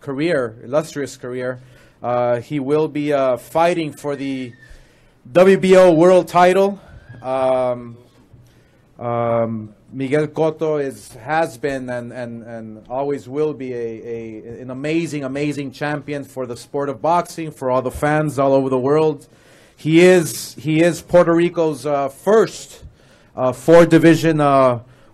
career, illustrious career. He will be fighting for the WBO world title. Miguel Cotto has been and always will be an amazing champion for the sport of boxing, for all the fans all over the world. He is Puerto Rico's first 4-division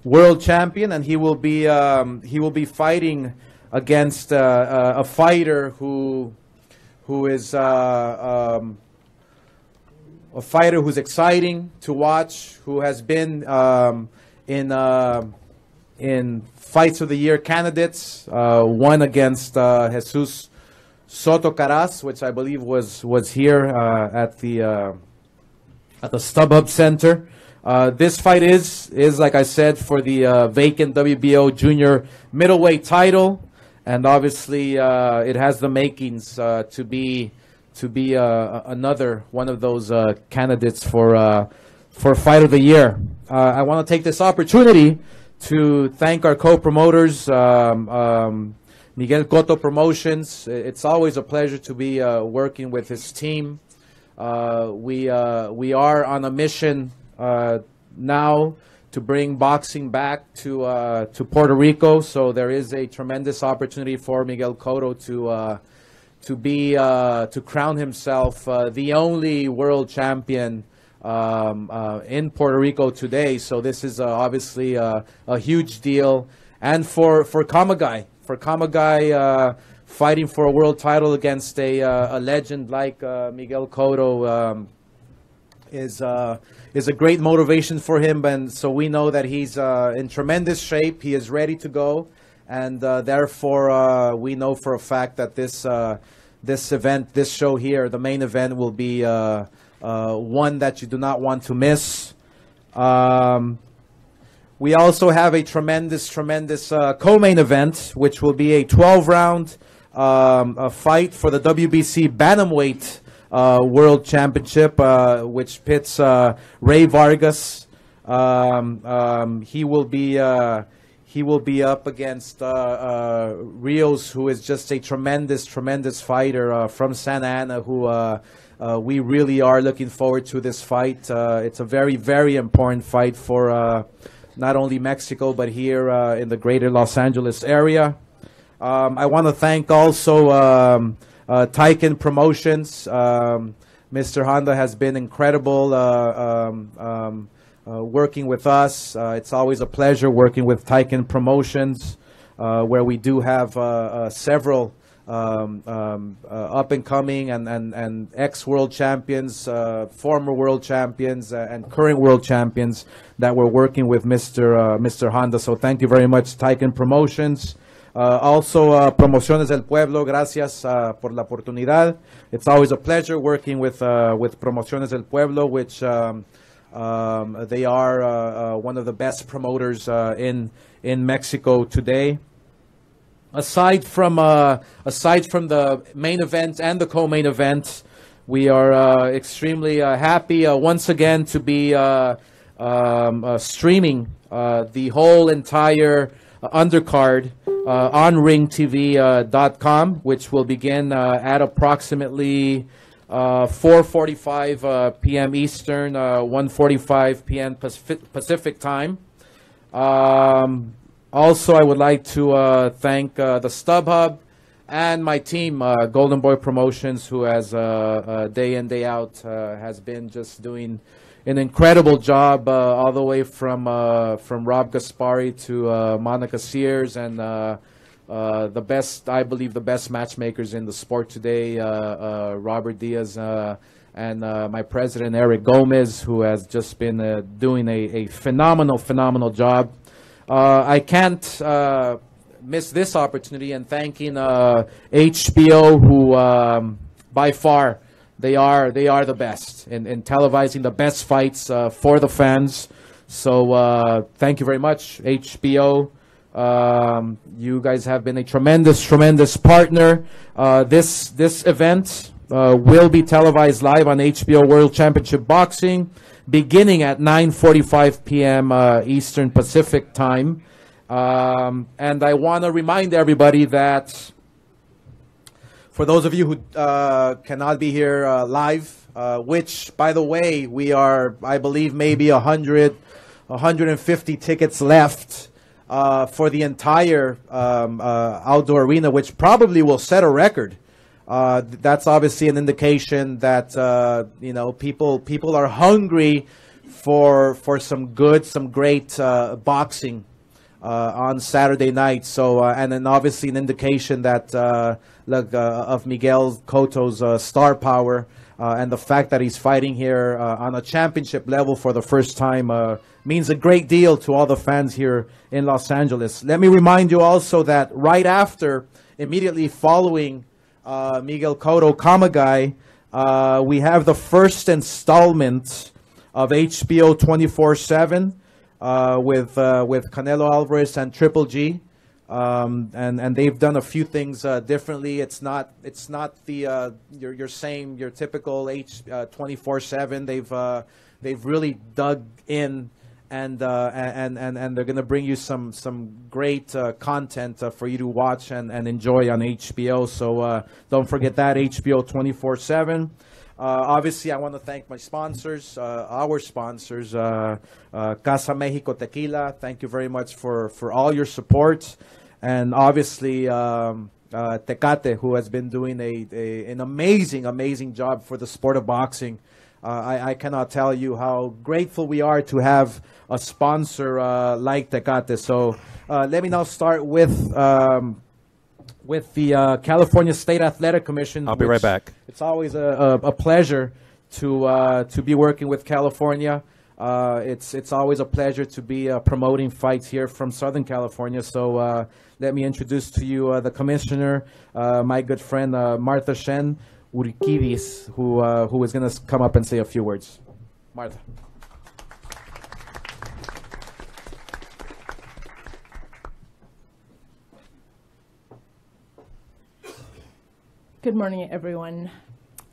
world champion, and he will be fighting against a fighter who is a fighter who's exciting to watch, who has been in Fights of the Year candidates, one against Jesus Soto Caras, which I believe was here at the StubHub Center. This fight is like I said, for the vacant WBO junior middleweight title, and obviously it has the makings to be another one of those candidates for Fight of the Year. I want to take this opportunity to thank our co-promoters, Miguel Cotto Promotions. It's always a pleasure to be working with his team. We are on a mission now to bring boxing back to Puerto Rico. So there is a tremendous opportunity for Miguel Cotto to crown himself the only world champion in Puerto Rico today. So this is obviously a huge deal, and for Kamegai, fighting for a world title against a legend like Miguel Cotto is a great motivation for him, and so we know that he's in tremendous shape. He is ready to go, and therefore we know for a fact that this event, this show here, the main event, will be one that you do not want to miss. We also have a tremendous co-main event, which will be a 12-round fight for the WBC Bantamweight World Championship, which pits Ray Vargas. He will be up against Rios, who is just a tremendous fighter from Santa Ana, who we really are looking forward to this fight. It's a very important fight for not only Mexico, but here in the greater Los Angeles area. I want to thank also Taiken Promotions. Mr. Honda has been incredible working with us. It's always a pleasure working with Taiken Promotions, where we do have several up-and-coming and ex-world champions, former world champions, and current world champions that we're working with Mr. Honda. So thank you very much, Taiken Promotions. Also, Promociones del Pueblo, gracias por la oportunidad. It's always a pleasure working with Promociones del Pueblo, which they are one of the best promoters in Mexico today. Aside from the main event and the co-main event, we are extremely happy once again to be streaming the whole entire undercard on ringtv.com, which will begin at approximately 4:45 p.m. Eastern, 1:45 p.m. Pacific time. Also, I would like to thank the StubHub and my team, Golden Boy Promotions, who has day in, day out has been just doing an incredible job, all the way from Rob Gaspari to Monica Sears, and the best, I believe, the best matchmakers in the sport today, Robert Diaz, and my president, Eric Gomez, who has just been doing a phenomenal job. I can't miss this opportunity in thanking HBO, who by far they are the best in televising the best fights for the fans. So thank you very much, HBO. You guys have been a tremendous partner. This event will be televised live on HBO World Championship Boxing, beginning at 9:45 p.m. Eastern Pacific time. And I want to remind everybody that For those of you who cannot be here live, which, by the way, we are, I believe, maybe 150 tickets left for the entire outdoor arena, which probably will set a record. That's obviously an indication that you know, people are hungry for some great boxing on Saturday night. So and then obviously an indication that of Miguel Cotto's star power and the fact that he's fighting here on a championship level for the first time means a great deal to all the fans here in Los Angeles. Let me remind you also that right after, immediately following Miguel Cotto Kamegai, we have the first installment of HBO 24/7 with Canelo Alvarez and Triple G, and they've done a few things differently. It's not the your typical 24/7. They've really dug in, and they're gonna bring you some great content for you to watch and enjoy on HBO. So don't forget that, HBO 24/7. Obviously, I want to thank my sponsors, our sponsors, Casa Mexico Tequila. Thank you very much for all your support. And obviously, Tecate, who has been doing an amazing job for the sport of boxing. I cannot tell you how grateful we are to have a sponsor like Tecate. So let me now start with the California State Athletic Commission. I'll be right back. It's always a pleasure to be working with California. It's always a pleasure to be promoting fights here from Southern California. So let me introduce to you the commissioner, my good friend Martha Shen Urquidis, who is going to come up and say a few words. Martha. Good morning, everyone.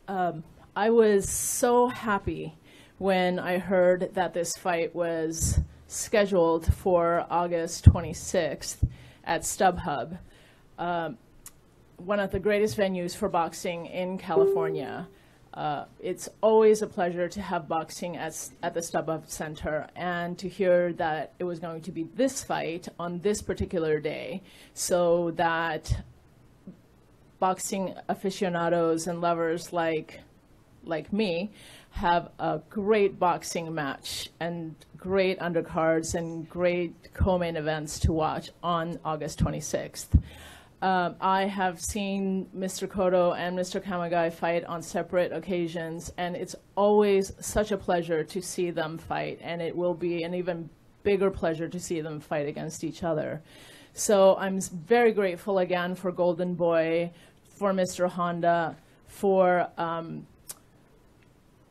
I was so happy when I heard that this fight was scheduled for August 26th at StubHub, one of the greatest venues for boxing in California. It's always a pleasure to have boxing at the StubHub Center, and to hear that it was going to be this fight on this particular day, so that boxing aficionados and lovers like me have a great boxing match and great undercards and great co-main events to watch on August 26th. I have seen Mr. Cotto and Mr. Kamegai fight on separate occasions, and it's always such a pleasure to see them fight, and it will be an even bigger pleasure to see them fight against each other. So I'm very grateful again for Golden Boy, for Mr. Honda, for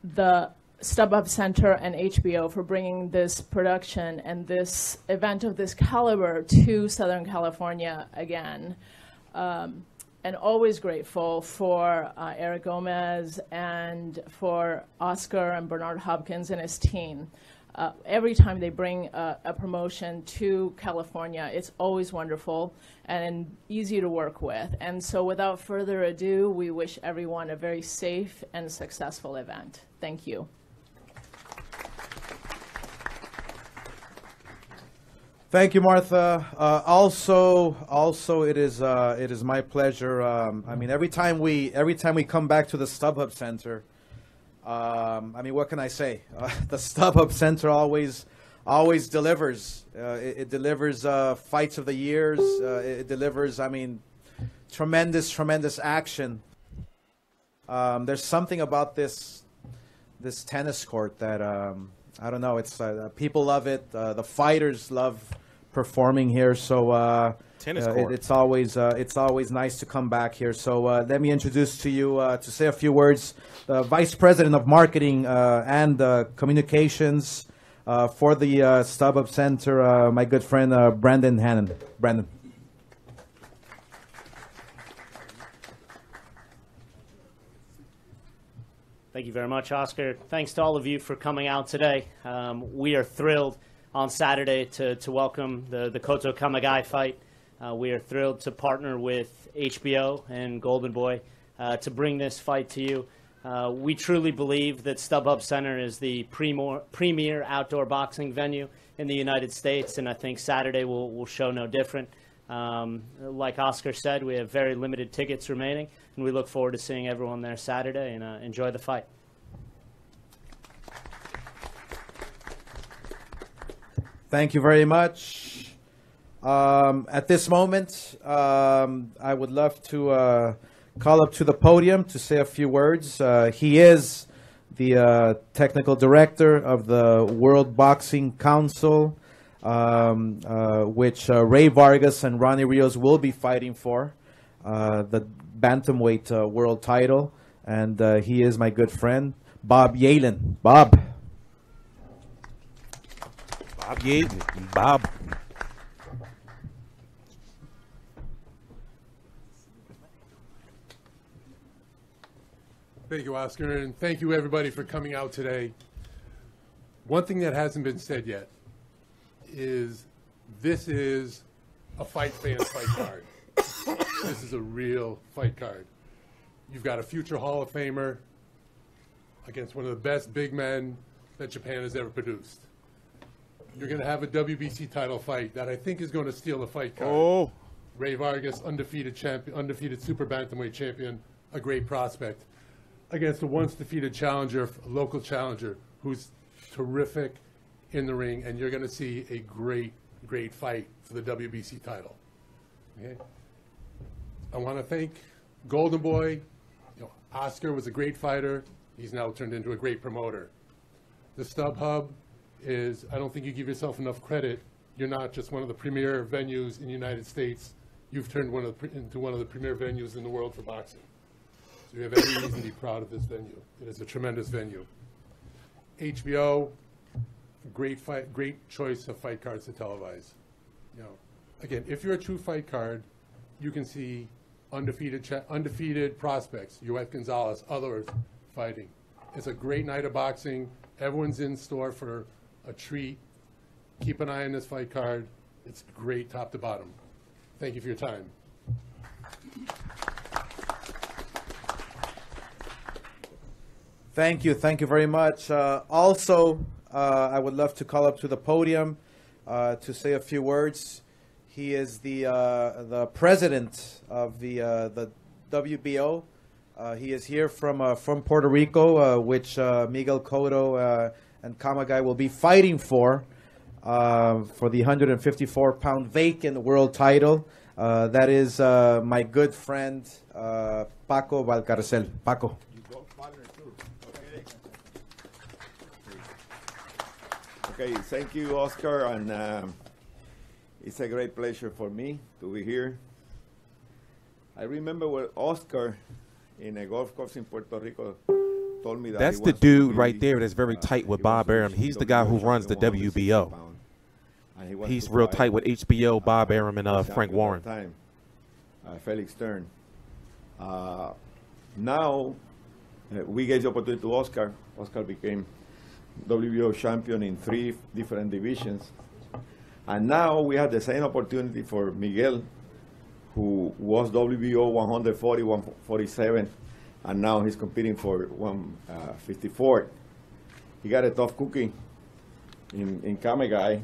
the StubHub Center and HBO for bringing this production and this event of this caliber to Southern California again. And always grateful for Eric Gomez and for Oscar and Bernard Hopkins and his team. Every time they bring a promotion to California, it's always wonderful and easy to work with. And so without further ado, we wish everyone a very safe and successful event. Thank you. Thank you, Martha. Also, it is my pleasure. I mean, every time we come back to the StubHub Center, I mean, what can I say? The StubHub Center always delivers. It delivers fights of the years. It delivers, I mean, tremendous action. There's something about this tennis court that I don't know. It's people love it. The fighters love performing here. So tennis court. It's always nice to come back here. So let me introduce to you to say a few words, the Vice President of Marketing and Communications for the StubHub Center, my good friend Brandon Hannon. Brandon. Thank you very much, Oscar. Thanks to all of you for coming out today. We are thrilled on Saturday to welcome the Cotto Kamegai fight. We are thrilled to partner with HBO and Golden Boy to bring this fight to you. We truly believe that StubHub Center is the premier outdoor boxing venue in the United States, and I think Saturday will show no different. Like Oscar said, we have very limited tickets remaining, and we look forward to seeing everyone there Saturday, and enjoy the fight. Thank you very much. At this moment, I would love to call up to the podium to say a few words. He is the technical director of the World Boxing Council, which Ray Vargas and Ronnie Rios will be fighting for, the bantamweight world title. And he is my good friend, Bob Yalen. Bob. Bob Yalen. Bob. Thank you, Oscar, and thank you, everybody, for coming out today. One thing that hasn't been said yet is this is a fight fan fight card. This is a real fight card. You've got a future Hall of Famer against one of the best big men that Japan has ever produced. You're going to have a WBC title fight that I think is going to steal the fight card. Oh. Ray Vargas, undefeated champion, undefeated super bantamweight champion, a great prospect, against a once defeated challenger, a local challenger, who's terrific in the ring, and you're going to see a great, great fight for the WBC title. Okay? I want to thank Golden Boy. You know, Oscar was a great fighter. He's now turned into a great promoter. The StubHub is, I don't think you give yourself enough credit. You're not just one of the premier venues in the United States. You've turned into one of the premier venues in the world for boxing. So we have every reason to be proud of this venue. It is a tremendous venue. HBO, great choice of fight cards to televise. You know, again, if you're a true fight card, you can see undefeated prospects, Yoet Gonzalez, others fighting. It's a great night of boxing. Everyone's in store for a treat. Keep an eye on this fight card. It's great top to bottom. Thank you for your time. Thank you very much. Also, I would love to call up to the podium to say a few words. He is the president of the WBO. He is here from Puerto Rico, which Miguel, Cotto, and Kamegai will be fighting for the 154-pound vacant world title. That is my good friend Paco Valcarcel. Paco. Okay, thank you, Oscar, and it's a great pleasure for me to be here. I remember when Oscar, in a golf course in Puerto Rico, told me that that's the dude right there that's very tight with Bob Arum. He's the guy who runs the WBO. He's real tight with HBO, Bob Arum, and Frank Warren. Felix Stern. Now, we gave the opportunity to Oscar. Oscar became WBO champion in 3 different divisions. And now we have the same opportunity for Miguel, who was WBO 140, 147, and now he's competing for 154. He got a tough cookie in Kamegai.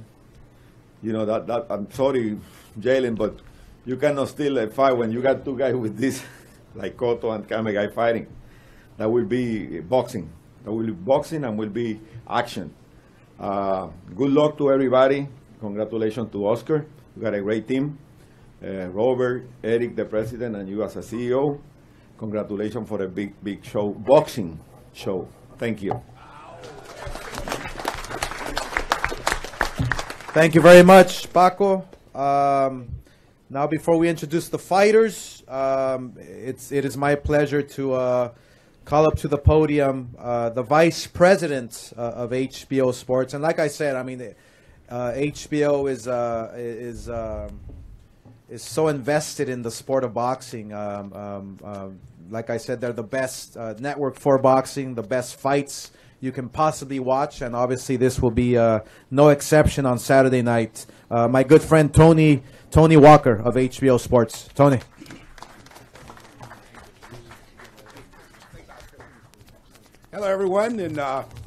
You know, that I'm sorry, Jalen, but you cannot steal a fight when you got 2 guys with this, like Cotto and Kamegai fighting. That will be boxing. That will be boxing and will be action. Good luck to everybody. Congratulations to Oscar. You got a great team. Robert, Eric, the president, and you as a CEO. Congratulations for a big, big show, boxing show. Thank you. Thank you very much, Paco. Now, before we introduce the fighters, it is my pleasure to call up to the podium the vice president of HBO Sports. And like I said, I mean, HBO is so invested in the sport of boxing. Like I said, they're the best network for boxing, the best fights you can possibly watch, and obviously this will be no exception on Saturday night. My good friend Tony Walker of HBO Sports. Tony. Hello, everyone, and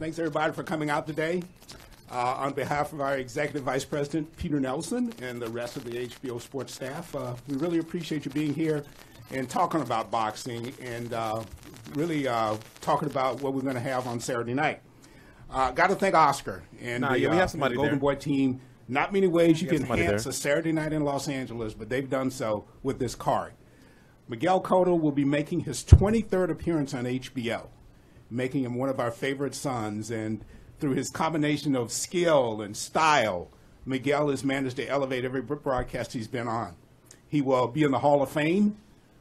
thanks everybody for coming out today. On behalf of our Executive Vice President, Peter Nelson, and the rest of the HBO sports staff, we really appreciate you being here and talking about boxing and really talking about what we're going to have on Saturday night. Got to thank Oscar and we have somebody the Golden there. Boy team. Not many ways you can somebody enhance there. a Saturday night in Los Angeles, but they've done so with this card. Miguel Cotto will be making his 23rd appearance on HBO, making him one of our favorite sons, and through his combination of skill and style, Miguel has managed to elevate every broadcast he's been on. He will be in the Hall of Fame,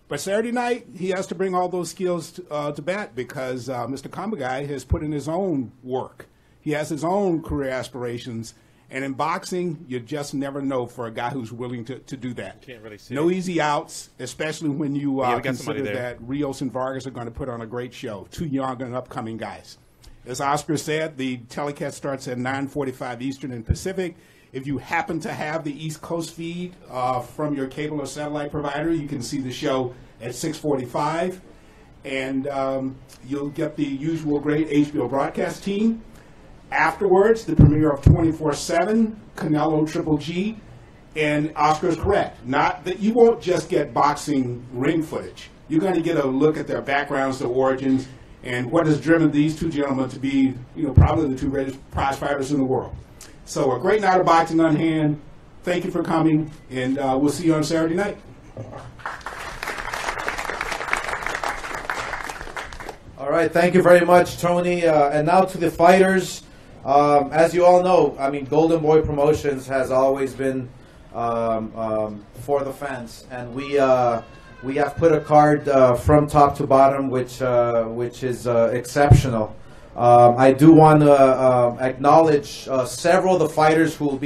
but Saturday night, he has to bring all those skills to bat because Mr. Kamegai has put in his own work. He has his own career aspirations, and in boxing, you just never know for a guy who's willing to do that. Can't really see No it. easy outs, especially when you we got somebody consider there. that Rios and Vargas are going to put on a great show. Two young and upcoming guys. As Oscar said, the telecast starts at 9:45 Eastern and Pacific. If you happen to have the East Coast feed from your cable or satellite provider, you can see the show at 6:45. And you'll get the usual great HBO broadcast team. Afterwards, the premiere of 24/7, Canelo Triple G, and Oscar's correct. Not that you won't just get boxing ring footage. You're going to get a look at their backgrounds, their origins, and what has driven these two gentlemen to be, probably the two greatest prize fighters in the world. So a great night of boxing on hand. Thank you for coming, and we'll see you on Saturday night. All right, thank you very much, Tony. And now to the fighters. As you all know, I mean, Golden Boy Promotions has always been for the fans, and we have put a card from top to bottom, which is exceptional. I do want to acknowledge several of the fighters who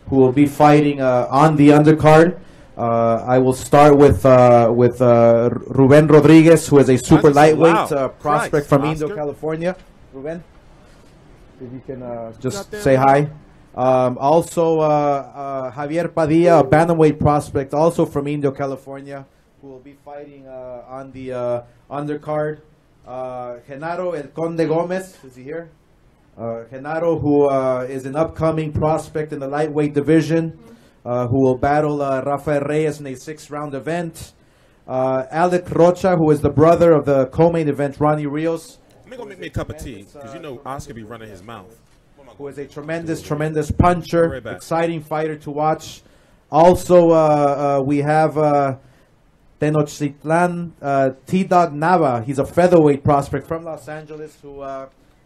will be fighting on the undercard. I will start with Ruben Rodriguez, who is a super lightweight prospect Christ, from Oscar. Indo, California. Ruben, if you can just say hi. Also, Javier Padilla, a bantamweight prospect, also from Indo, California, who will be fighting on the undercard. Genaro El Conde Gomez, is he here? Genaro, who is an upcoming prospect in the lightweight division, who will battle Rafael Reyes in a 6-round event. Alec Rocha, who is the brother of the co-main event, Ronnie Rios, Let me go make me a cup of tea, because Oscar be running his mouth. who is a tremendous puncher, Right back. exciting fighter to watch. Also, we have Tenochtitlan T-Dog Nava. He's a featherweight prospect from Los Angeles who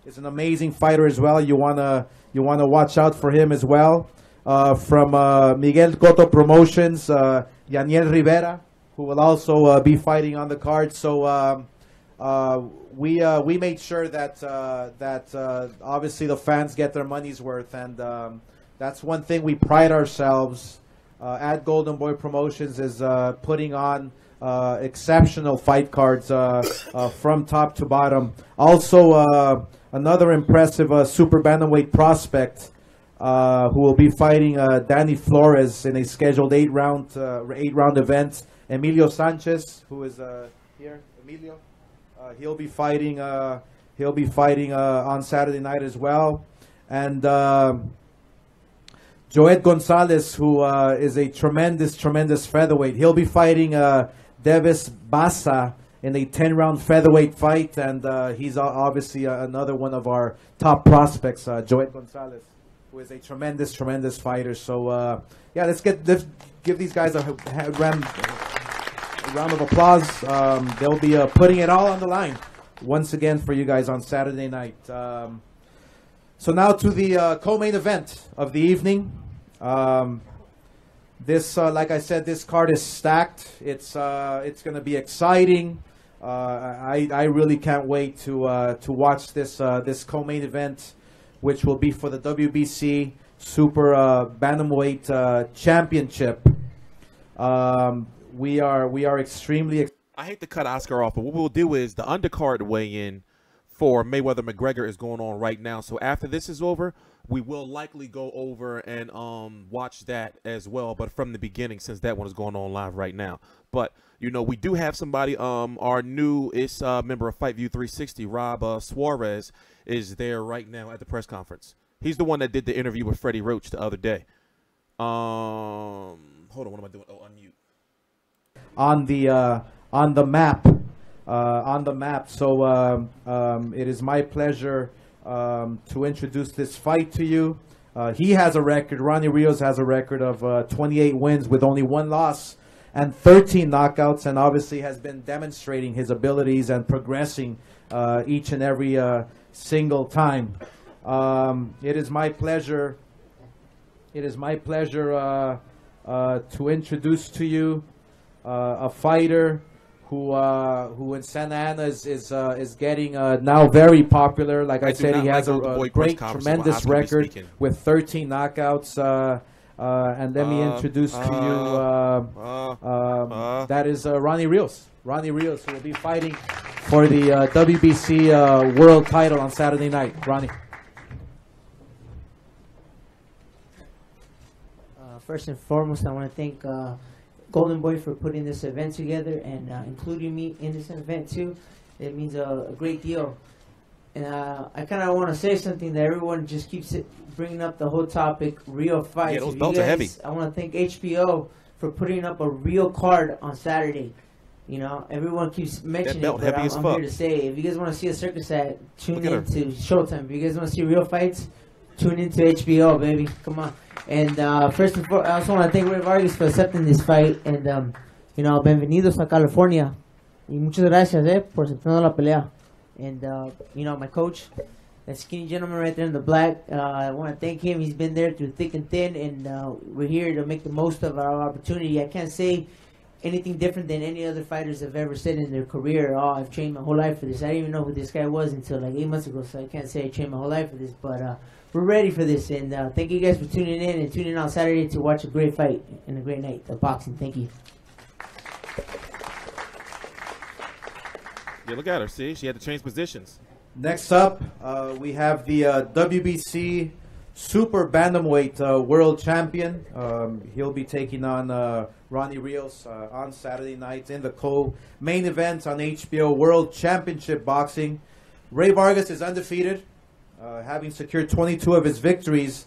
is an amazing fighter as well. You wanna watch out for him as well. From Miguel Cotto Promotions, Yaniel Rivera, who will also be fighting on the card. So we made sure that obviously the fans get their money's worth, and that's one thing we pride ourselves at Golden Boy Promotions is putting on exceptional fight cards from top to bottom. Also, another impressive super bantamweight prospect who will be fighting Danny Flores in a scheduled 8-round event. Emilio Sanchez, who is here. Emilio, he'll be fighting on Saturday night as well, and Joed Gonzalez, who is a tremendous featherweight. He'll be fighting Devis Bassa in a 10-round featherweight fight, and he's obviously another one of our top prospects, Joed Gonzalez, who is a tremendous fighter. So yeah, let's give these guys a round of applause. They'll be putting it all on the line once again for you guys on Saturday night. So now to the co-main event of the evening. This, like I said, this card is stacked. It's going to be exciting. I really can't wait to watch this co-main event, which will be for the WBC Super Bantamweight Championship. We are extremely. I hate to cut Oscar off, but what we'll do is the undercard weigh-in for Mayweather McGregor is going on right now. So after this is over, we will likely go over and watch that as well, but from the beginning, since that one is going on live right now. But You know, we do have somebody, our newest member of Fight View 360, Rob Suarez, is there right now at the press conference. He's the one that did the interview with Freddie Roach the other day. Hold on, what am I doing? Oh, unmute. On the map. So it is my pleasure to introduce this fight to you. He has a record. Ronnie Rios has a record of 28 wins with only 1 loss and 13 knockouts, and obviously has been demonstrating his abilities and progressing each and every single time. It is my pleasure. To introduce to you a fighter who in Santa Ana is getting now very popular. Like I said, he has a great, tremendous record with 13 knockouts. And let me introduce to you, that is Ronnie Rios. Ronnie Rios, who will be fighting for the WBC world title on Saturday night. Ronnie. First and foremost, I want to thank Golden Boy for putting this event together and including me in this event too. It means a great deal. And I kind of want to say something that everyone just keeps bringing up, the whole topic, real fights. Yeah, those belts are heavy. I want to thank HBO for putting up a real card on Saturday. You know, everyone keeps mentioning it, but I'm here to say, if you guys want to see a circus act, tune in to Showtime. If you guys want to see real fights, tune into HBO, baby. Come on. And first and foremost, I also want to thank Ray Vargas for accepting this fight. And, you know, bienvenidos a California. Y muchas gracias, por aceptando la pelea. And, you know, my coach, that skinny gentleman right there in the black, I want to thank him. He's been there through thick and thin, and we're here to make the most of our opportunity. I can't say anything different than any other fighters have ever said in their career. Oh, I've trained my whole life for this. I didn't even know who this guy was until like 8 months ago, so I can't say I trained my whole life for this. But we're ready for this, and thank you guys for tuning in and tuning in on Saturday to watch a great fight and a great night of boxing. Thank you. Yeah, look at her. See, she had to change positions. Next up, we have the WBC Super Bantamweight World Champion. He'll be taking on Ronnie Rios on Saturday night in the co-main event on HBO World Championship Boxing. Ray Vargas is undefeated, having secured 22 of his victories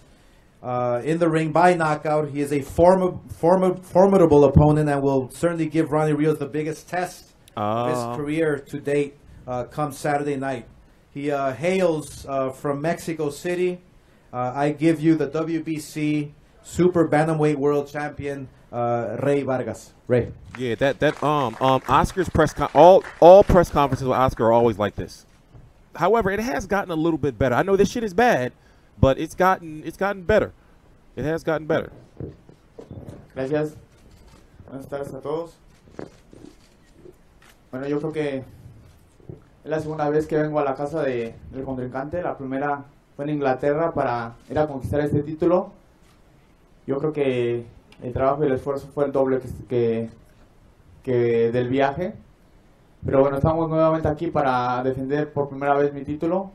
in the ring by knockout. He is a formidable opponent and will certainly give Ronnie Rios the biggest test of his career to date come Saturday night. He hails from Mexico City. I give you the WBC Super Bantamweight World Champion, Ray Vargas. Ray. Yeah, Oscar's all press conferences with Oscar are always like this. However, it has gotten a little bit better. I know this shit is bad, but it's gotten better. It has gotten better. Gracias. Buenas tardes a todos. Bueno, yo creo que es la segunda vez que vengo a la casa del contrincante. La primera fue en Inglaterra para ir a conquistar este título. Yo creo que el trabajo y el esfuerzo fue el doble que del viaje. Pero bueno, estamos nuevamente aquí para defender por primera vez mi título.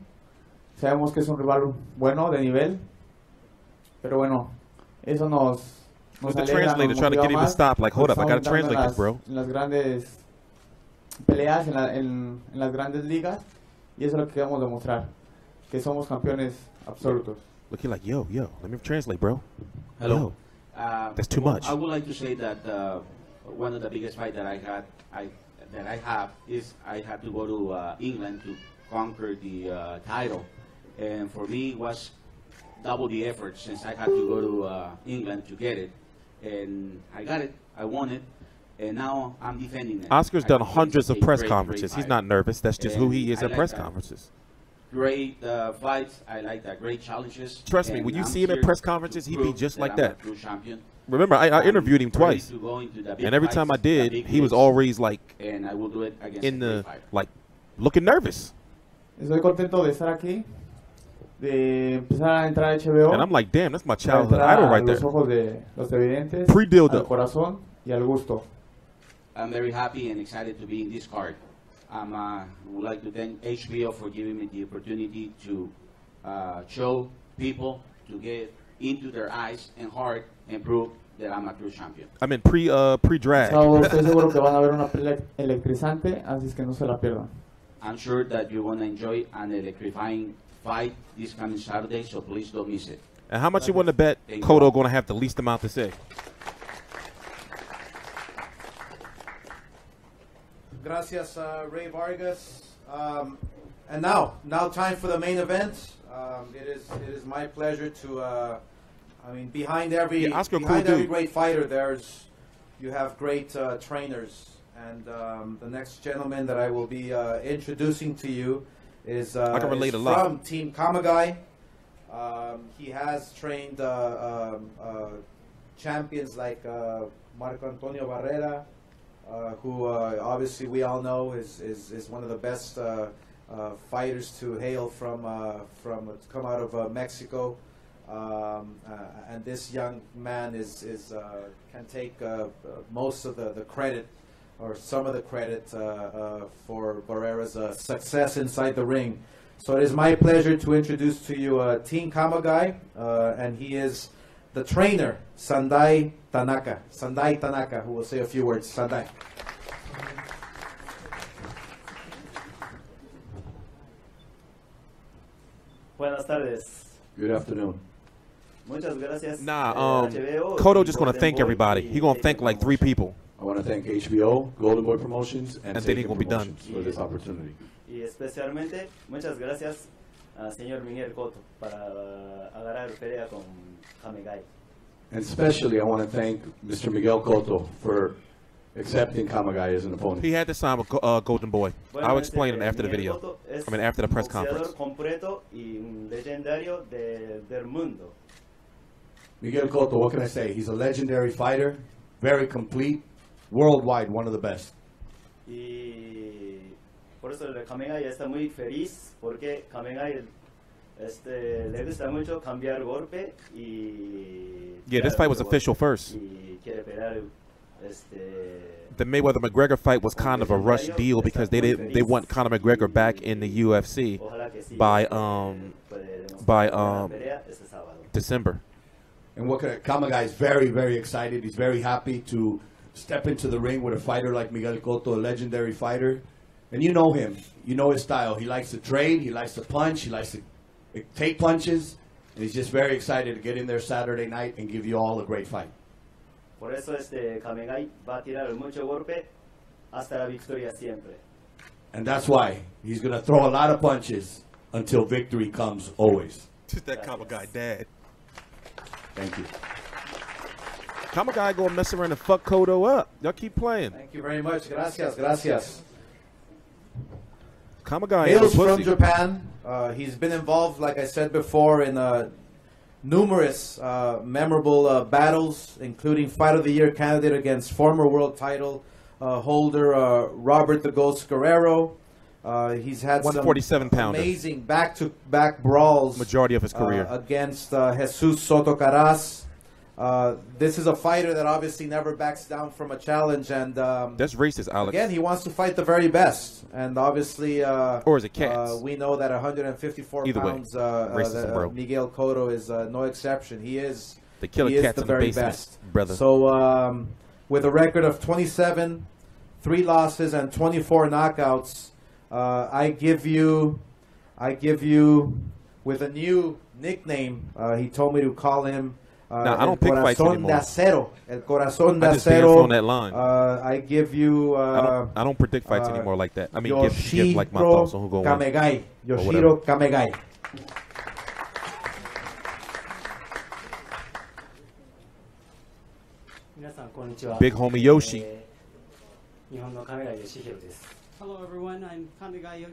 Sabemos que es un rival bueno, de nivel. Pero bueno, eso nos alegra, nos motiva más. En las grandes peleas, en las grandes ligas. Y eso es lo que queremos demostrar. Que somos campeones absolutos. Looking like, yo, let me translate, bro. Hello. That's too much. I would like to say that one of the biggest fights that I have is I had to go to England to conquer the title, and for me it was double the effort since I had to go to England to get it, and I got it, I won it, and now I'm defending it. Oscar's done hundreds of press conferences. He's not nervous. That's just who he is at press conferences. Great fights. I like that. Great challenges. Trust me, when you see him at press conferences, he'd be just like that. Remember, I interviewed him twice, and every time I did, he was always like in the looking nervous. Estoy contento de estar aquí, de empezar a entrar a HBO. And I'm like, damn, that's my childhood idol right there. Los ojos de los televidentes, Pre-dildo. al corazón y al gusto. I'm very happy and excited to be in this card. I would like to thank HBO for giving me the opportunity to show people to get into their eyes and heart and prove the amateur champion. I mean pre-drag. So, estoy seguro que van a ver una pelea electrizante, así es que no se la pierdan. I'm sure that you're going to enjoy an electrifying fight this coming Saturday, so please don't miss it. And how much you want to bet Cotto going to have the least amount to say? Gracias, Ray Vargas. And now time for the main event. It is my pleasure to. I mean, behind every great fighter, you have great trainers. And the next gentleman that I will be introducing to you is, I can relate is a lot. from Team Kamegai. He has trained champions like Marco Antonio Barrera, who obviously we all know is one of the best fighters to hail from come out of Mexico. And this young man can take most of the credit, or some of the credit, for Barrera's success inside the ring. So it is my pleasure to introduce to you Team Kamegai, and he is the trainer, Sandai Tanaka, who will say a few words. Sandai. Buenas tardes. Good afternoon. Muchas gracias. Cotto just going to thank everybody. He's going to thank like 3 people. I want to thank HBO, Golden Boy Promotions, and then he's going to be done for this opportunity. Y especialmente, muchas gracias a señor Miguel Cotto para agarrar pelea con Kamegai. And especially, I want to thank Mr. Miguel Cotto for accepting Kamegai as an opponent. He had to sign with Golden Boy. I'll explain it after the video. I mean, after the press conference. Completo y un legendario del mundo. Miguel Cotto, what can I say? He's a legendary fighter, very complete, worldwide, one of the best. Y por eso Kamegai está muy feliz porque Kamegai le gusta mucho cambiar golpe y. Yeah, this fight was official first. Y quiere pelear the Mayweather-McGregor fight was kind of a rush deal because they want Conor McGregor back in the UFC by December. And Kamegai is very, very excited. He's very happy to step into the ring with a fighter like Miguel Cotto, a legendary fighter. And you know him. You know his style. He likes to trade. He likes to punch. He likes to take punches. And he's just very excited to get in there Saturday night and give you all a great fight. Por eso Kamegai va a tirar mucho golpe hasta la victoria siempre. And that's why he's going to throw a lot of punches until victory comes always. Just that Kamegai dad. Thank you. Kamegai going to mess around and fuck Cotto up. Y'all keep playing. Thank you very much. Gracias. Kamegai hails from Japan. He's been involved, like I said before, in numerous memorable battles, including Fight of the Year candidate against former world title holder Robert the Ghost Guerrero. He's had 147 some amazing back-to-back brawls. Majority of his career against Jesus Soto Caras. This is a fighter that obviously never backs down from a challenge, and that's racist, Alex. Again, he wants to fight the very best, and obviously, or is it cats? We know that 154 Either pounds, way, Miguel Cotto is no exception. He is the killer cats the in the very basement, best, brother. So, with a record of 27, 3 losses, and 24 knockouts, I give you with a new nickname. He told me to call him. I don't pick fights anymore. El corazón de I just acero. dance on that line. I give you. I don't predict fights anymore like that. I mean, give like my thoughts on who go Kamegai. Yoshihiro Kamegai. Big homie Yoshi. Hello everyone, I'm Kamegai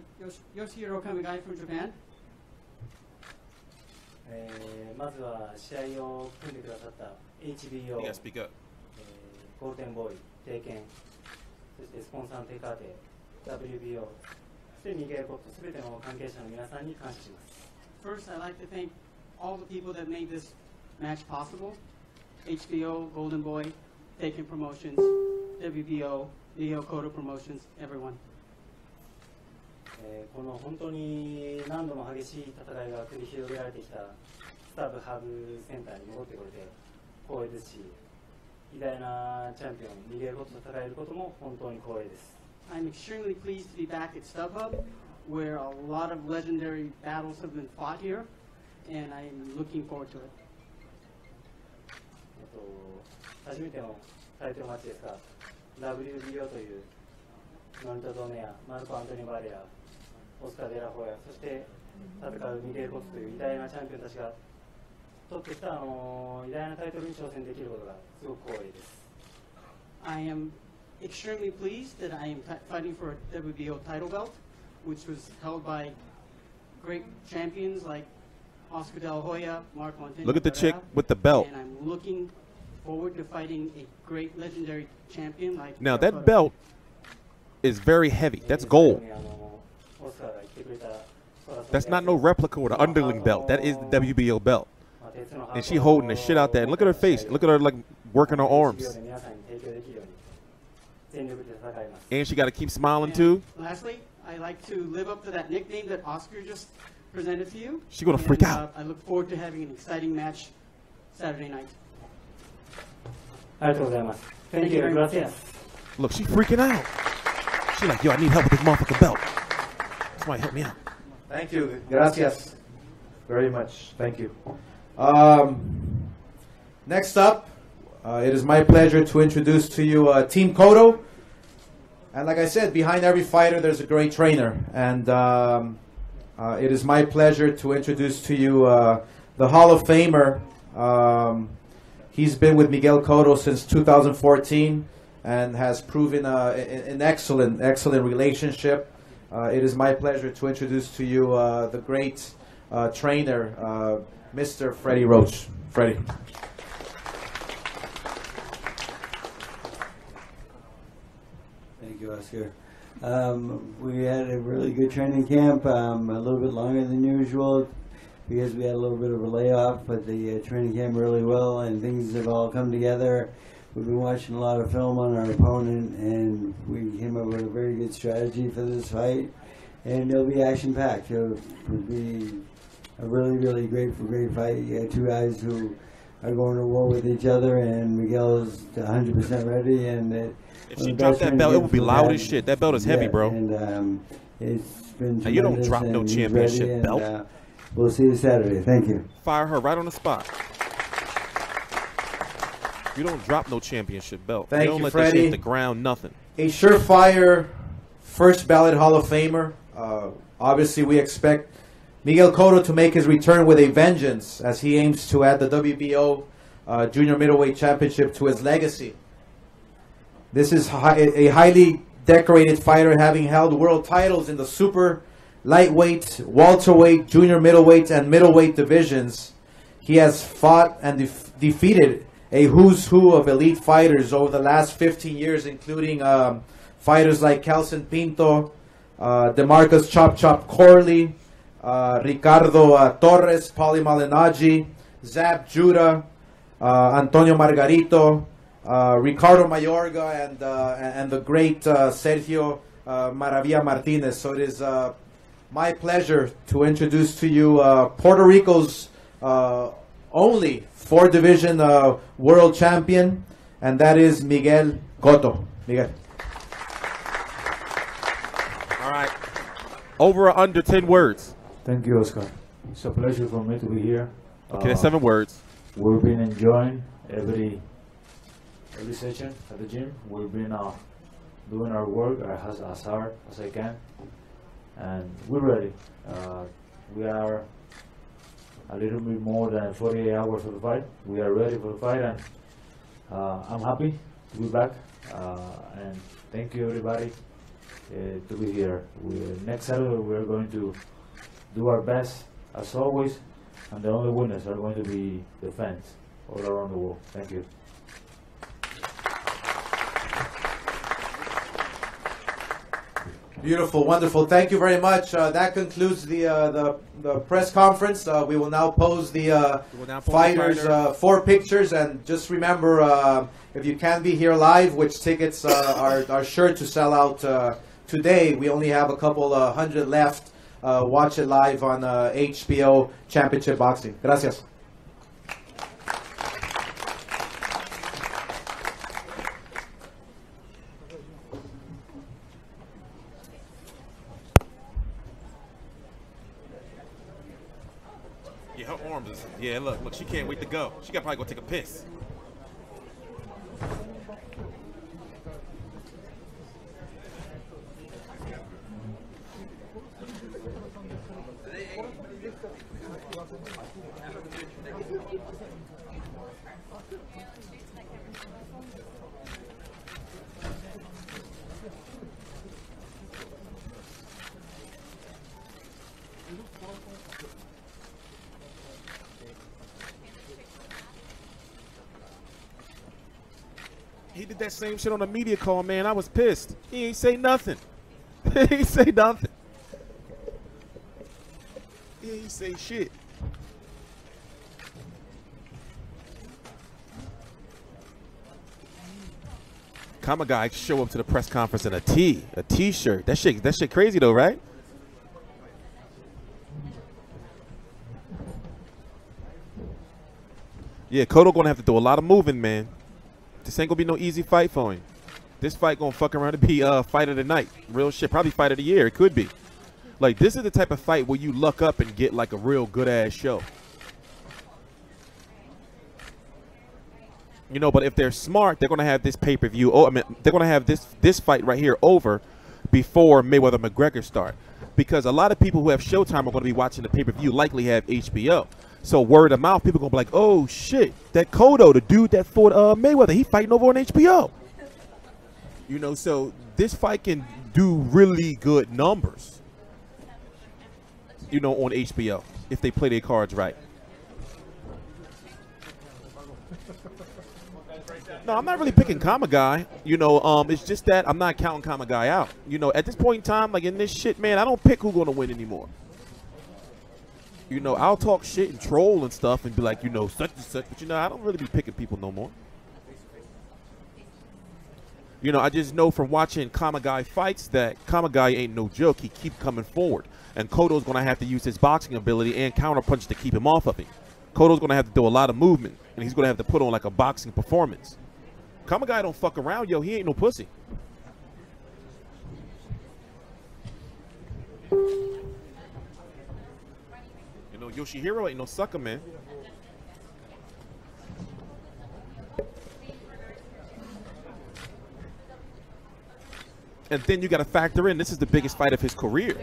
Yoshihiro Kamegai from Japan. まずは試合を組んでくださった HBO、ゴールデンボーイ、帝拳、そしてスポンサーのテカーテ、WBO、そしてミゲル・コット、すべての関係者の皆さんに感謝します。First, I'd like to thank all the people that made this match possible. HBO, Golden Boy, Taken Promotions, WBO, Miguel Cotto Promotions, everyone. この本当に何度も激しい戦いが繰り広げられてきたスタブハブセンターに戻ってこれて光栄ですし、偉大なチャンピオンミゲル・コットと戦えることも本当に光栄です。I'm extremely pleased to be back at StubHub, where a lot of legendary battles have been fought here, and I'm looking forward to it. 初めてのタイトルマッチですが、WBO というノルト・ドネア、マルコ・アントニオ・バレア、オスカー・デラホヤ、そして戦うミゲル・コットという偉大なチャンピオンたちが取ってきた偉大なタイトルに挑戦できることがすごく光栄です。I am extremely pleased that I am fighting for a WBO title belt, which was held by great champions like Oscar De La Hoya, Mark Montano. Look at the chick with the belt. And I'm looking forward to fighting a great legendary champion like. Now that belt is very heavy. That's gold. That's not no replica or the underling belt. That is the WBO belt. And she holding the shit out there. And look at her face. Look at her like working her arms. And she got to keep smiling too. Lastly, I like to live up to that nickname that Oscar just presented to you. She's gonna freak out. I look forward to having an exciting match Saturday night. ありがとうございます。Thank you. Gracias. Look, she's freaking out. She's like, yo, I need help with this motherfucking belt. Somebody help me out. Thank you. Gracias. Very much. Thank you. Next up, it is my pleasure to introduce to you Team Cotto. And like I said, behind every fighter, there's a great trainer. And it is my pleasure to introduce to you the Hall of Famer. He's been with Miguel Cotto since 2014 and has proven an excellent relationship. It is my pleasure to introduce to you the great trainer, Mr. Freddie Roach. Freddie. Thank you, Oscar. We had a really good training camp, a little bit longer than usual because we had a little bit of a layoff, but the training camp really well and things have all come together. We've been watching a lot of film on our opponent and we came up with a very good strategy for this fight, and it'll be action-packed. It'll be a really great fight. You got two guys who are going to war with each other, and Miguel's 100% ready. And if she dropped that belt, it would be loud as shit. That belt is heavy, bro. And it's been now, you don't drop no championship belt. We'll see you Saturday. Thank you. Fire her right on the spot. You don't drop no championship belt. Thank you don't you, let Freddie. that shit hit the ground, nothing. A surefire first ballot Hall of Famer. Obviously, we expect Miguel Cotto to make his return with a vengeance as he aims to add the WBO Junior Middleweight Championship to his legacy. This is a highly decorated fighter, having held world titles in the super lightweight, welterweight, junior middleweight, and middleweight divisions. He has fought and defeated a who's who of elite fighters over the last 15 years, including fighters like Kelson Pinto, DeMarcus Chop Chop Corley, Ricardo Torres, Paulie Malignaggi, Zab Judah, Antonio Margarito, Ricardo Mayorga, and the great Sergio Maravilla Martinez. So it is my pleasure to introduce to you Puerto Rico's only four-division world champion, and that is Miguel Cotto. Miguel. All right. Over or under 10 words? Thank you, Oscar. It's a pleasure for me to be here. Okay, that's 7 words. We've been enjoying every session at the gym. We've been doing our work as hard as I can, and we're ready. We are a little bit more than 48 hours for the fight. We are ready for the fight, and I'm happy to be back. And thank you, everybody, to be here. Next Saturday, we're going to do our best, as always, and the only winners are going to be the fans all around the world. Thank you. Beautiful, wonderful. Thank you very much. That concludes the press conference. We will now pose the fighters 4 pictures, and just remember, if you can be here live, which tickets are sure to sell out today. We only have a couple 100 left. Watch it live on HBO Championship Boxing. Gracias. Yeah, her arms is. Yeah, look, she can't wait to go. She got probably go take a piss. He did that same shit on the media call, man. I was pissed. He ain't say nothing. He ain't say nothing. He ain't say shit. Kamegai show up to the press conference in a t-shirt. That shit crazy though, right? Yeah, Cotto gonna have to do a lot of moving, man. This ain't gonna be no easy fight for him. This fight gonna fuck around and be fight of the night. Real shit, probably fight of the year. It could be. Like, this is the type of fight where you luck up and get like a real good ass show. You know, but if they're smart, they're gonna have this pay-per-view. Oh, I mean, they're gonna have this fight right here over before Mayweather McGregor start, because a lot of people who have Showtime are gonna be watching the pay-per-view likely have HBO. So word of mouth, people gonna be like, "Oh shit, that Cotto, the dude that fought Mayweather, he fighting over on HBO." You know, so this fight can do really good numbers. You know, on HBO if they play their cards right. No, I'm not really picking Kamegai. You know, it's just that I'm not counting Kamegai out. You know, at this point in time, like in this shit, man, I don't pick who's gonna win anymore. You know, I'll talk shit and troll and stuff and be like, you know, such and such, but you know, I don't really be picking people no more. You know, I just know from watching Kamegai fights that Kamegai ain't no joke. He keep coming forward, and Cotto's gonna have to use his boxing ability and counterpunch to keep him off of him. Cotto's gonna have to do a lot of movement, and he's gonna have to put on like a boxing performance. Kamegai don't fuck around, yo. He ain't no pussy. You know, Yoshihiro ain't no sucker, man. And then you got to factor in, this is the biggest fight of his career.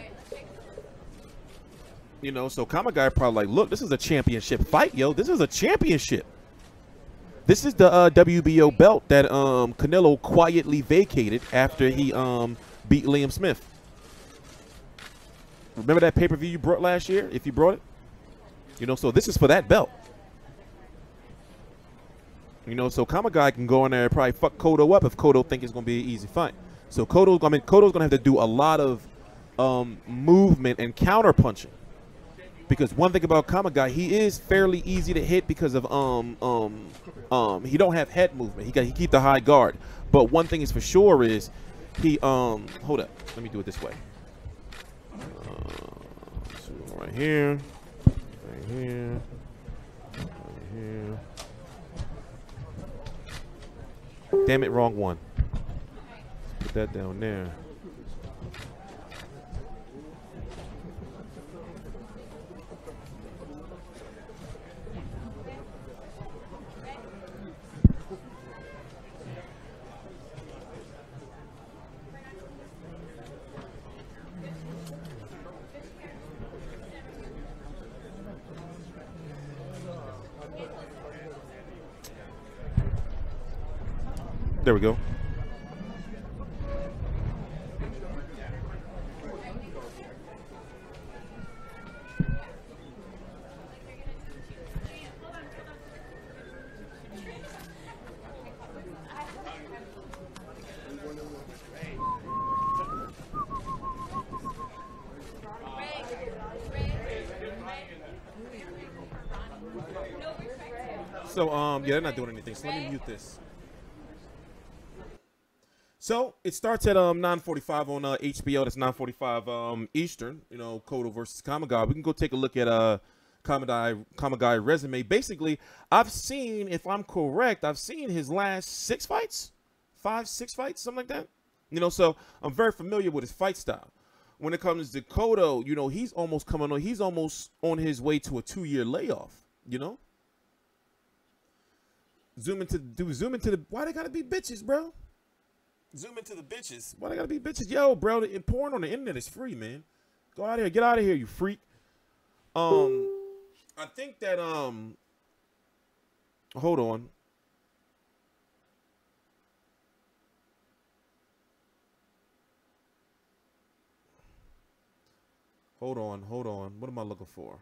You know, so Kamegai probably like, look, this is a championship fight, yo. This is a championship. This is the WBO belt that Canelo quietly vacated after he beat Liam Smith. Remember that pay-per-view you brought last year, if you brought it? You know, so this is for that belt. You know, so Kamegai can go in there and probably fuck Cotto up if Cotto think it's going to be an easy fight. So Cotto's going to have to do a lot of movement and counter punching. Because one thing about Kamegai, he is fairly easy to hit because of he don't have head movement. He keep the high guard. But one thing is for sure is he hold up. Let me do it this way. So right here. Right here. Right here. Damn it, wrong one. Put that down there. There we go. So, yeah, they're not doing anything. So let me mute this. So it starts at 9:45 on HBO. That's 9:45 Eastern. You know, Cotto versus Kamegai. We can go take a look at Kamegai resume. Basically, I've seen, if I'm correct, I've seen his last 6 fights, 5, 6 fights, something like that. You know, so I'm very familiar with his fight style. when it comes to Cotto, you know, he's almost on his way to a 2-year layoff, you know? Zoom into the, why they gotta be bitches, bro? Zoom into the bitches. Why they gotta be bitches? Yo, bro, the porn on the internet is free, man. Go out here, get out of here, you freak. I think that, hold on. Hold on. What am I looking for?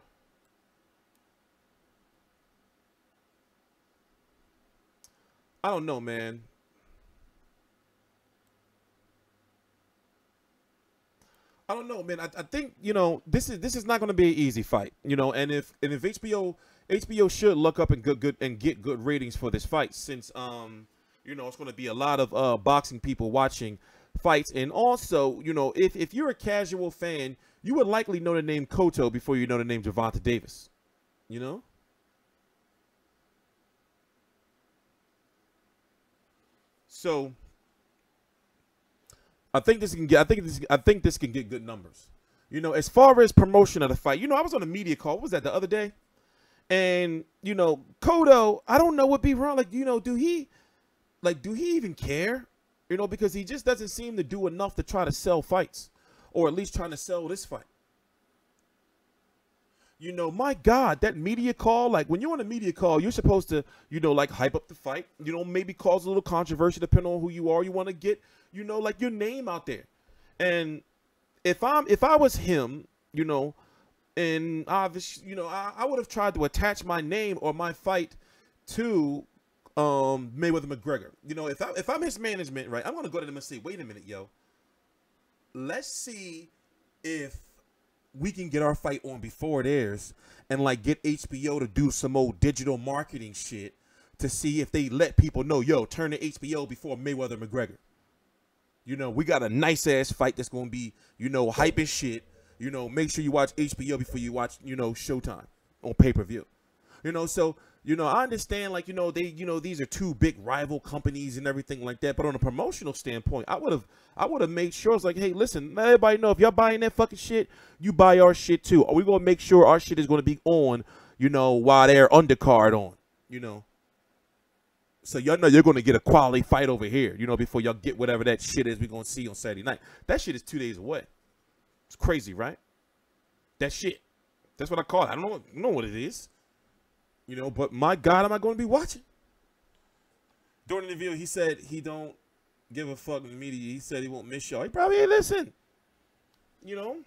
I don't know, man. I don't know, man. I think, you know, this is not going to be an easy fight, you know. And if HBO should look up and get good ratings for this fight, since you know, it's going to be a lot of boxing people watching fights, and also, you know, if you're a casual fan, you would likely know the name Cotto before you know the name Gervonta Davis, you know. So I think this can get good numbers. You know, as far as promotion of the fight, you know, I was on a media call. What was that, the other day? And, you know, Cotto, I don't know what be wrong. Like, you know, do he even care? You know, because he just doesn't seem to do enough to try to sell fights, or at least trying to sell this fight. You know, my God, that media call, like when you're on a media call, you're supposed to, you know, like hype up the fight, you know, maybe cause a little controversy depending on who you are. You want to get, you know, like your name out there. And if I was him, you know, and obviously, you know, I would have tried to attach my name or my fight to Mayweather McGregor. You know, if I'm his management, right, I'm going to go to them and say, wait a minute, yo, let's see if we can get our fight on before it airs, and like get HBO to do some old digital marketing shit to see if they let people know, yo, turn to HBO before Mayweather McGregor. You know, we got a nice ass fight that's going to be, you know, hype and shit. You know, make sure you watch HBO before you watch, you know, Showtime on pay-per-view. You know, so, you know, I understand, like, you know, these are two big rival companies and everything like that. But on a promotional standpoint, I would have made sure it's like, hey, listen, let everybody know if y'all buying that fucking shit, you buy our shit too. Or we gonna make sure our shit is gonna be on, you know, while they're undercard on, you know. So y'all know you're gonna get a quality fight over here, you know, before y'all get whatever that shit is we're gonna see on Saturday night. That shit is 2 days away. It's crazy, right? That shit. That's what I call it. I don't know what it is. You know, but my God, am I going to be watching? During the interview, he said he don't give a fuck in the media. He said he won't miss y'all. He probably ain't listen. You know?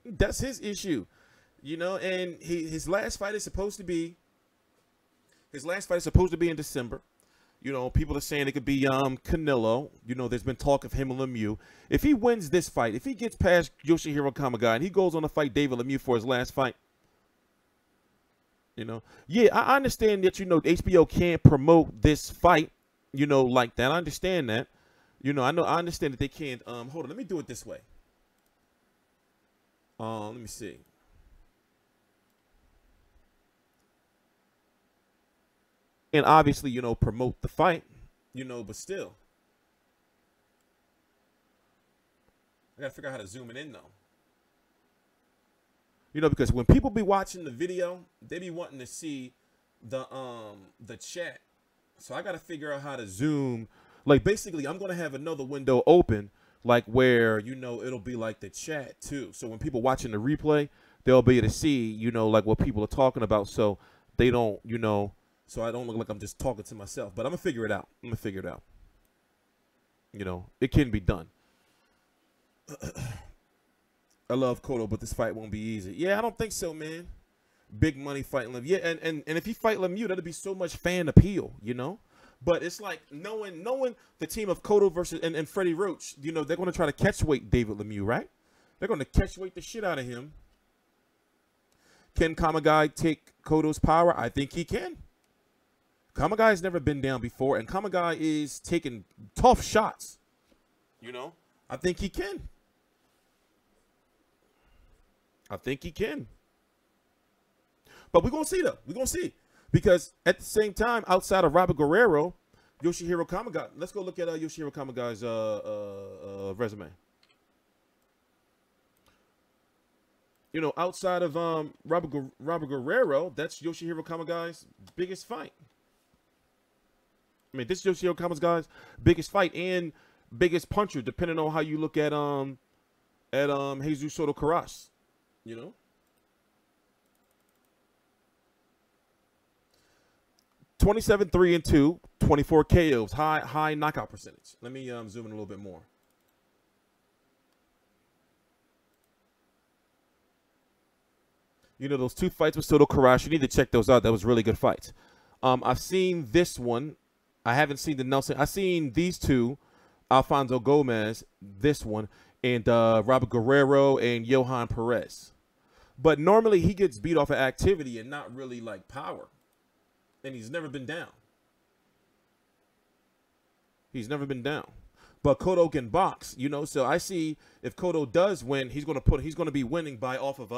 That's his issue. You know, and his last fight is supposed to be in December. You know, people are saying it could be Canelo. You know, there's been talk of him and Lemieux. If he wins this fight, if he gets past Yoshihiro Kamegai and he goes on to fight David Lemieux for his last fight, you know, yeah, I understand that, you know, HBO can't promote this fight, you know, like that. I understand that. You know, I understand that they can't. Hold on, let me do it this way. Let me see. And obviously, you know, promote the fight, you know, but still. I gotta figure out how to zoom it in, though. You know, because when people be watching the video, they be wanting to see the chat. So I got to figure out how to zoom. Like, basically, I'm going to have another window open, like where, you know, it'll be like the chat too. So when people watching the replay, they'll be able to see, you know, like what people are talking about. So they don't, you know, so I don't look like I'm just talking to myself. But I'm going to figure it out. You know, it can be done. I love Cotto, but this fight won't be easy. Yeah, I don't think so, man. Big money fighting Lemieux. Yeah, and if he fight Lemieux, that'll be so much fan appeal, you know? But it's like knowing the team of Cotto versus and Freddie Roach, you know, they're going to try to catch weight David Lemieux, right? They're going to catch weight the shit out of him. Can Kamegai take Cotto's power? I think he can. Kamegai has never been down before, and Kamegai is taking tough shots. You know? I think he can. But we're going to see, though. We're going to see. Because at the same time, outside of Robert Guerrero, Yoshihiro Kamegai, let's go look at Yoshihiro Kamegai's resume. you know, outside of Robert Guerrero, that's Yoshihiro Kamegai's biggest fight. I mean, this is Yoshihiro Kamegai's biggest fight and biggest puncher, depending on how you look at Jesus Soto Karass, you know. 27-3-2, 24 KOs, high knockout percentage. Let me zoom in a little bit more. You know, those 2 fights with Soto Karass, you need to check those out. That was really good fights. I've seen this one. I haven't seen the Nelson. I've seen these 2, Alfonso Gomez, this one, and Robert Guerrero and Johan Perez. But normally he gets beat off of activity and not really like power. And he's never been down. He's never been down. But Cotto can box, you know. So I see if Cotto does win, he's gonna be winning by off of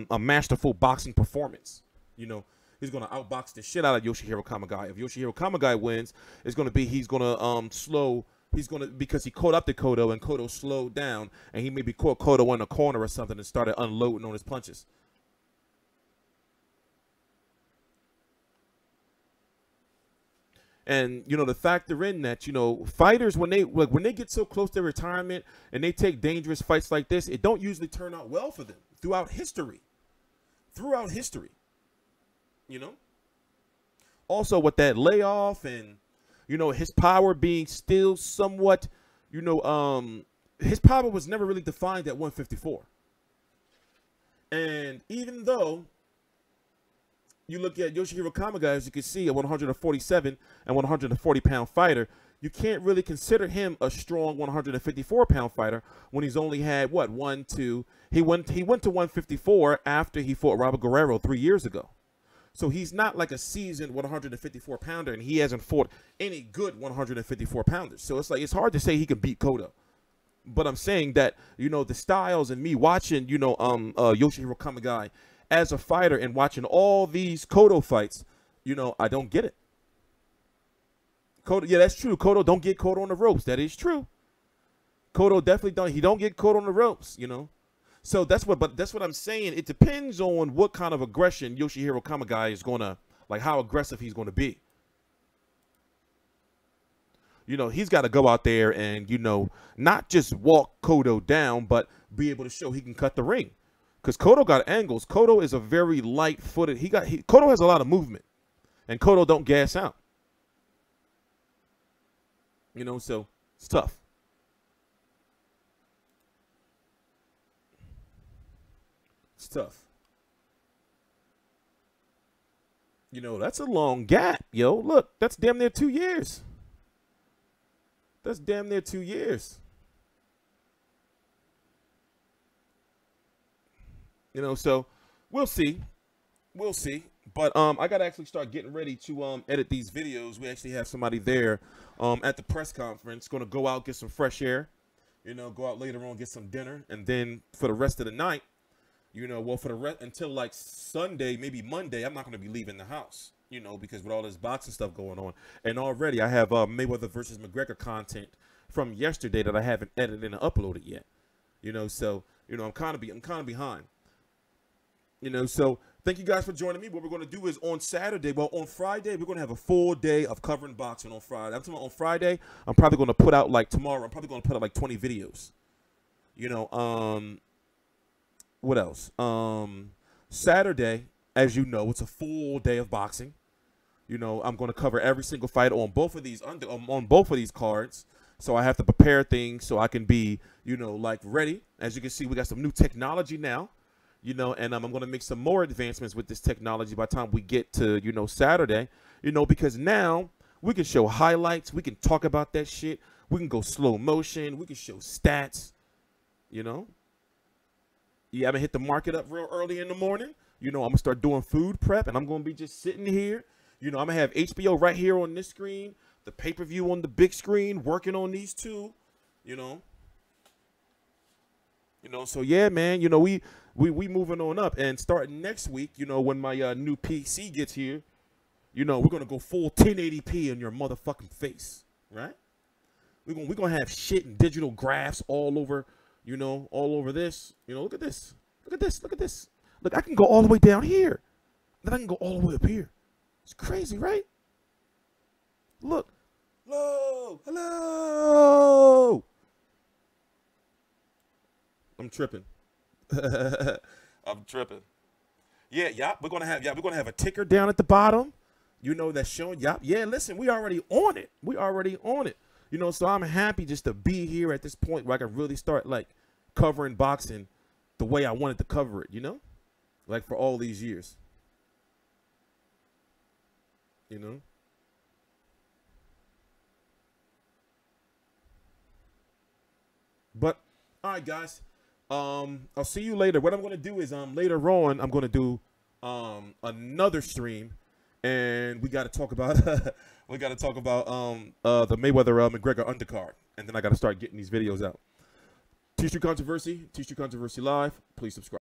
a masterful boxing performance. You know, he's gonna outbox the shit out of Yoshihiro Kamegai. If Yoshihiro Kamegai wins, it's gonna be because he caught up to Cotto and Cotto slowed down and he maybe caught Cotto in a corner or something and started unloading on his punches. And, you know, to factor in that, you know, fighters, when they get so close to retirement and they take dangerous fights like this, it don't usually turn out well for them throughout history. You know? Also, with that layoff and, you know, his power being still somewhat, you know, his power was never really defined at 154. And even though you look at Yoshihiro Kamegai, as you can see, a 147 and 140-pound fighter, you can't really consider him a strong 154-pound fighter when he's only had, what, 1, 2. He went to 154 after he fought Robert Guerrero 3 years ago. So he's not like a seasoned 154-pounder, and he hasn't fought any good 154-pounders. So it's like it's hard to say he can beat Cotto. But I'm saying that, you know, the styles and me watching, you know, Yoshihiro Kamegai as a fighter and watching all these Cotto fights, you know, I don't get it. Cotto, yeah, that's true. Cotto don't get Cotto on the ropes. That is true. Cotto definitely don't get Cotto on the ropes, you know. So that's what I'm saying. It depends on what kind of aggression Yoshihiro Kamegai is gonna, like, how aggressive he's gonna be. You know, he's got to go out there and, you know, not just walk Cotto down, but be able to show he can cut the ring. Because Cotto got angles. Cotto is a very light-footed. Cotto has a lot of movement, and Cotto don't gas out. You know, so it's tough. It's tough. You know, that's a long gap, yo. Look, that's damn near 2 years. That's damn near 2 years. You know, so we'll see. We'll see. But I got to actually start getting ready to edit these videos. We actually have somebody there at the press conference. Going to go out, get some fresh air. You know, go out later on, get some dinner. And then for the rest of the night, you know, well, until like Sunday, maybe Monday, I'm not going to be leaving the house. You know, because with all this boxing stuff going on. And already I have Mayweather versus McGregor content from yesterday that I haven't edited and uploaded yet. You know, so, you know, I'm kind of behind. You know, so thank you guys for joining me. What we're going to do is on Saturday, well, on Friday, we're going to have a full day of covering boxing on Friday. I'm talking about on Friday, I'm probably going to put out, like, tomorrow, I'm probably going to put out, like, 20 videos. You know, what else? Saturday, as you know, it's a full day of boxing. You know, I'm going to cover every single fight on both of these cards. So I have to prepare things so I can be, you know, like, ready. As you can see, we got some new technology now. You know, and I'm going to make some more advancements with this technology by the time we get to, you know, Saturday, you know, because now we can show highlights. We can talk about that shit. We can go slow motion. We can show stats, you know. You haven't hit the market up real early in the morning. You know, I'm going to start doing food prep, and I'm going to be just sitting here. You know, I'm going to have HBO right here on this screen, the pay-per-view on the big screen, working on these two, you know. You know, so yeah, man, you know, we moving on up, and starting next week, you know, when my new PC gets here, you know, we're gonna go full 1080p in your motherfucking face, right? We're gonna have shit and digital graphs all over, you know, all over this. You know, look at this. Look at this. Look at this. Look, I can go all the way down here. Then I can go all the way up here. It's crazy, right? Look. Hello. Hello. I'm tripping. I'm tripping. Yeah, we're gonna have a ticker down at the bottom. You know, that's showing. Yeah, listen, we already on it. We already on it. You know, so I'm happy just to be here at this point where I can really start like covering boxing the way I wanted to cover it, you know? Like for all these years. You know? But all right, guys. I'll see you later. What I'm gonna do is later on I'm gonna do another stream, and we gotta talk about the Mayweather McGregor undercard, and then I gotta start getting these videos out. T-Street Controversy Live. Please subscribe.